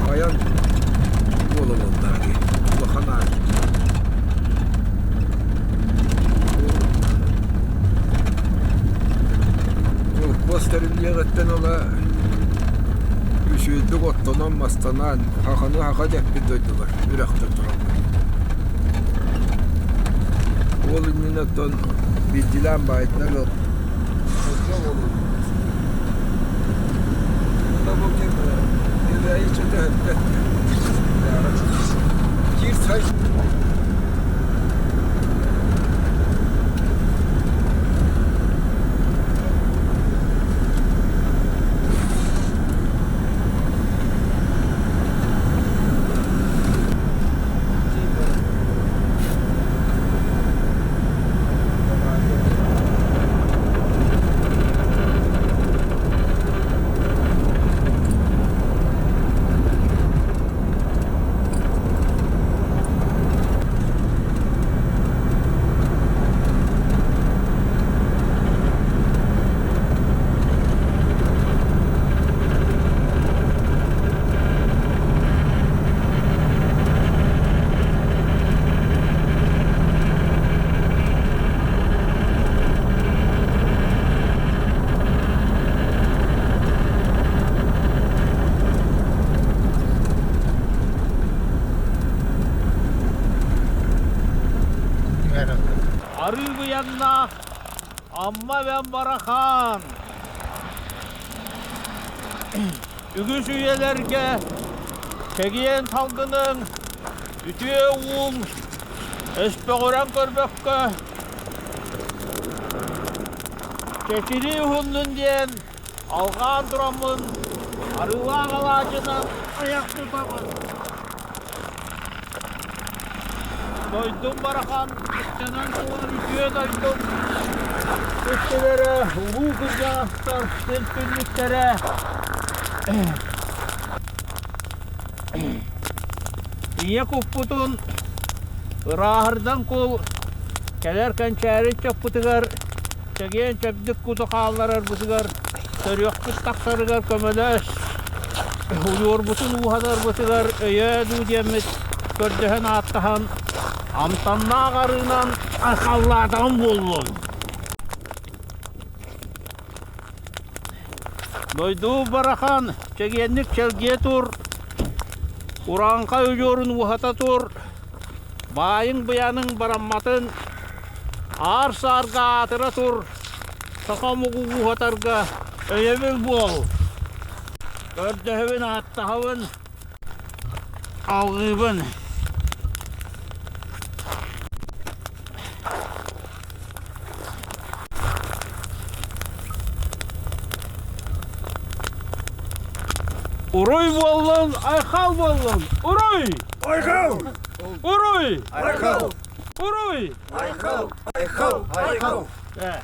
Bayan oğlanlar bakan posterin yeğetten ola üşüdük ottonan mastanan hakanı haka dep bir doydular yürekte duranlar. Oğlunun otton bir dilen bayitler yok. Hocam olur. Bunda bu kim? Nereye içinde hep gir say. Arı bu yanına amma ben barakan. Ügüs üyelerge tegiyen talgının ütüye uğum espeğoran körbekke keçini hunun diyen algan duramın arıva ağacının ayak tutamın. Doydum barakan, üstünden kovar ütüye doydum. Üstülere, ulu kızaklar, selpinliklere. İyi kuputun, ırahırdan kul, kelerken çayırın çapıtıgar, çegeyen çapdık kutu kağılar butıgar, sarıyok kıstaklarıgar kömeleş. Uyur butun uhadar butıgar, öye duydiyemmet, kördühen attahan, amtanna ağarınan akallardan buldum. Doydu barakan, çegenlik çelgiye tur, uranka öyorun uhata tur, bayın bayanın barammatın, ağır sarga atıra tur, sakamugu uhatarga öyebil bol. Kördühen attahavın, algıbın. Uruy bollun, aykal bollun. Uruy! Aykal! Uruy! Aykal! Uruy! Aykal! Aykal! Aykal! He.